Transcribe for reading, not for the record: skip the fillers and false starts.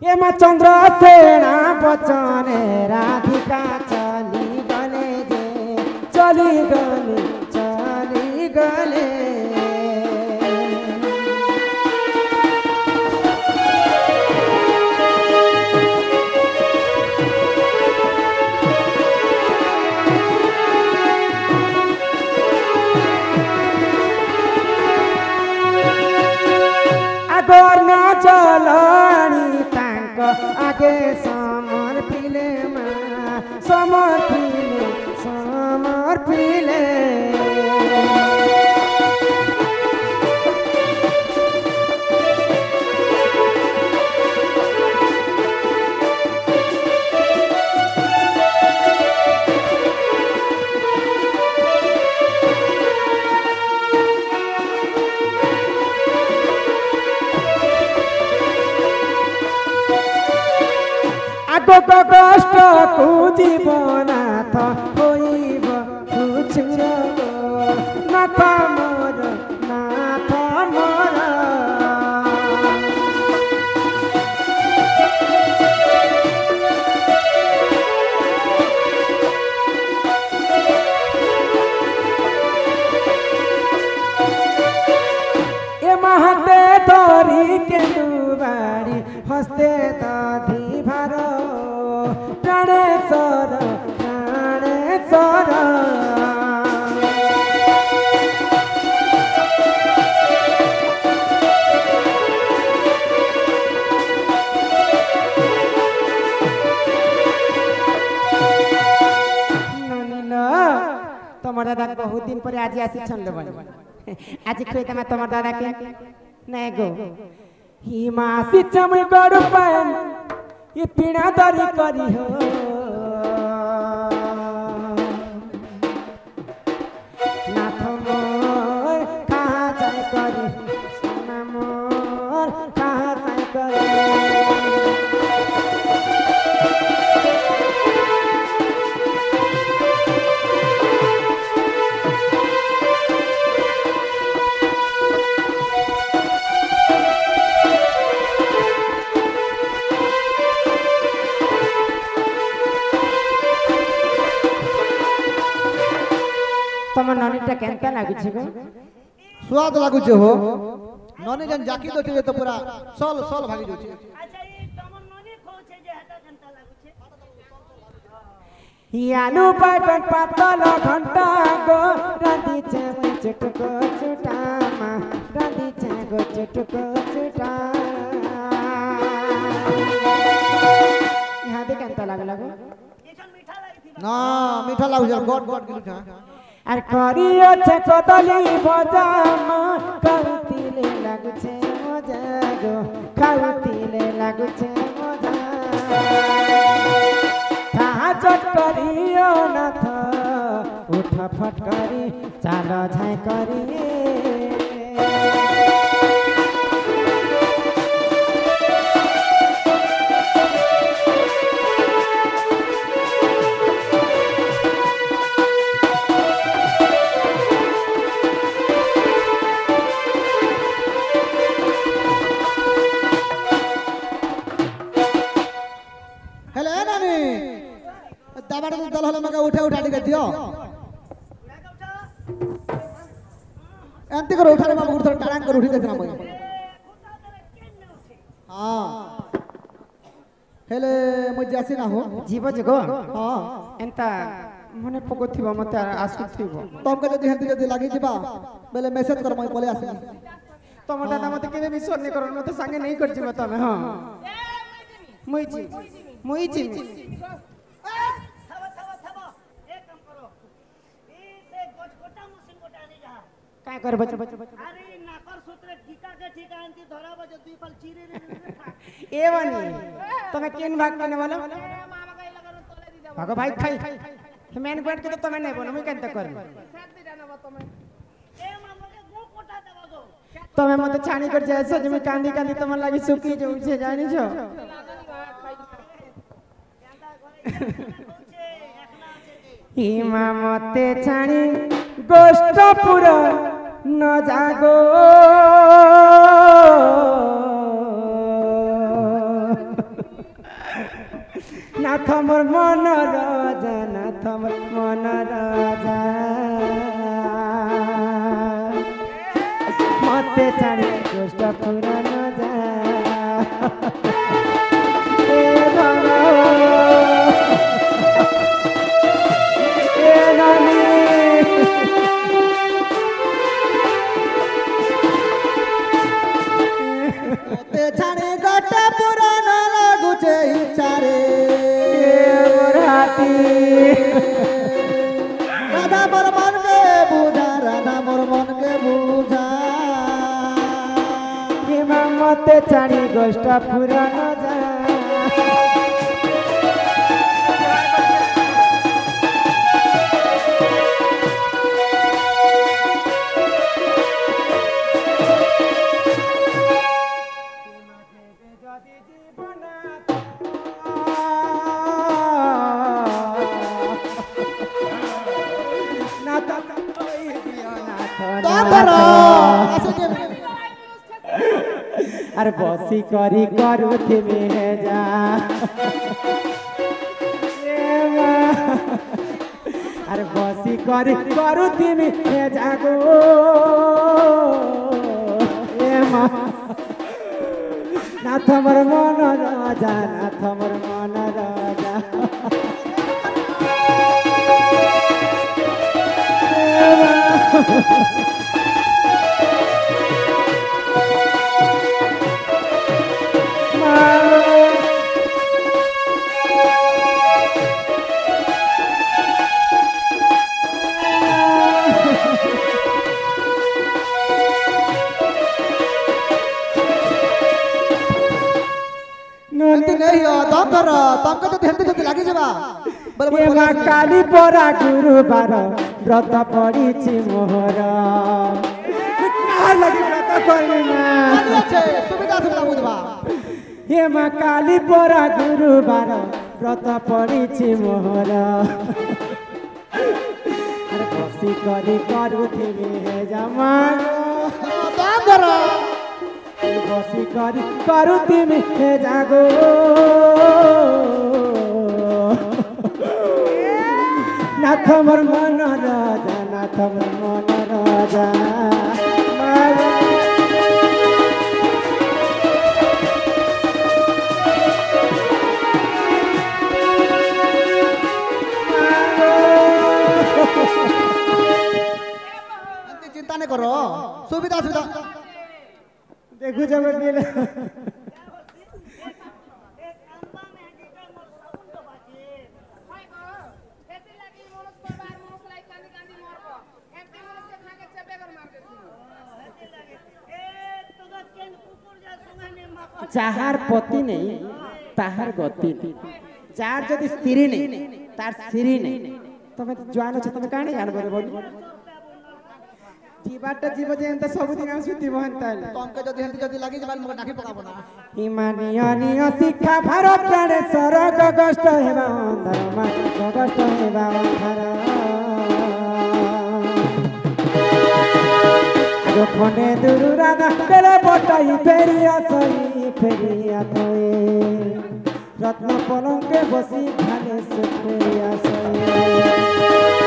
ये मा चंद्र सेना बचने राधिका चली गले जे चली गले चली गले आगोर न चलनी तांक आगे समर्पिले समर्पिले समर्पिले कष्ट को जीवनाथ होइब खुचुर नाथ मोर नाथ मोर ए महते धरी के दुबारी हस्ते दधी भार प्राणेश्वर प्राणेश्वर तमर दादा बहुत दिन पर आज आसी छन आज खोइता में तमर दादा के नहीं गो ही मासी चमई गड़ पायन ये पीड़ा दरी करी हो नाथ मोर कहाँ जाए करी सोना मोर कहाँ जाए करी तम ननीटा केनता लागुछि गो स्वाद लागुछि हो ननी जन जाकी दोते तो पूरा सल सल भागी दोछि अच्छा ई तम ननी खोछे जे हटा केनता लागुछि यानु पाटन पातल घंटा गो राधी छे चटको चुटामा राधी छे गो चटको चुटा यहाँ दे केनता लागला गो एखन मीठा लागिथि ना मीठा लागुछि गड गड गिलु था আর করিওছে কদলি বজামা কাউতিলে লাগুছে মজা গো কাউতিলে লাগুছে মজা তাহা চট করিও নাথ উঠা ফট করি চাল ঝাই করি दल हले मका उठा उठा के दियो एंती करो उठा रे बाबू उठा टांग कर उठी देखना मय हां हेले मु जासी ना हो जीव जगो हां एंता मने पकोथिबो मते आसुथिबो तमके जदी हेंती जदी लागि जिबा बेले मैसेज कर मय पले आसी तम दादा मते केबे विश्वास नै करन मते संगे नै कर जिबो तमे हां मुई जी काय कर बच अरे नाकर सूत्र टीका के टीका अंति धरा बज दुई फल चिरे रे ए बनी तमे केन भाग कने वाला मामा कई लगन तोले दी देबो भागो भाई खाई मेन पॉइंट के तो तमे नै बोलो मुई केनता कर साथ दी जाना तमे ए मामा के गो कोटा देबो गो तमे मते छानी कर जाय से जमे कांदी कांदी तमे लागी सुकी जाउ छे जानि छो हिमा मते छानी गोष्ठपुर न जागो নাথ মোর মন রাজা নাথ মোর মন রাজা মতে ছাড়ি দুষ্ট পুরাণ যা এ বাবা এ নানি মতে ছাড়ে গটা পুরাণ লাগুছে ইচ্ছারে রাতি রাধা মোর মনকে বুঝা রাধা মোর মনকে বুঝা কিমা মতে ছাড়ি গোষ্ঠ পুরাণ যা আর বসি করি করু থেমে যা আর বসি করি করু থেমে যা গো এ মা নাথ মোর মন রাজা নাথ মোর মন রাজা ଏମିତି ନେଇ ଦମ ଧର ତମକୁ ଯଦି ହେମିତି ଯଦି ଲାଗି ଯିବା ଏ ମା କାଲି ପରା ଗୁରୁବାର ବ୍ରତ ପଡ଼ିଛି ମୋହର ଲାଗି ବ୍ରତ କରିବି ନା ସୁବିଧା ସୁବିଧା ବୁଝବା ଏ ମା କାଲି ପରା ଗୁରୁବାର ବ୍ରତ ପଡ଼ିଛି ମୋହର ଆରେ ବସି କରି କରୁଥିବି ହେ ଜମା ଦମ ଧର বসি করি করুতিমি হে জাগো নাথ মোর মন রাজা নাথ মোর মন রাজা চিন্তা নেই কর সুবিধা সুবিধা দেখু যাবে গেলে एक अम्बा में हकीकत मोर साबुन तो बाकी হয় গো এতে লাগি মনস করবার মনস লাই কান্দি কান্দি মরবো এমতি মনসকে খাকে চেপে করে মার দেছি हेते लगे ए तो केन कुकुर जा समय ने मापा যাহার পতি নেই তাহার গতি নেই যার যদি স্ত্রী নেই তার স্ত্রী নেই তুমি জোয়ান অছ তুমি কানে জানবে রে বলি জীবাটা জীব যে এন্তা ସବୁদিন আসুতিব হেন্তা ତମକୁ ଯଦି ହେମିତି ଯଦି ଲାଗି ଯିବା মোক ଡାକି ପକାବ ନା হিমানিয়নীয় শিক্ষা ভার প্রাণে স্বর্গ কষ্ট হেবা অন্ধর মা কষ্ট হেবা অন্ধর গোপনে দুরু রাধা বেলে বটাই ফেরিয়া থই রত্ন পলঙ্কে বসি ধানে সুফেরিয়া সই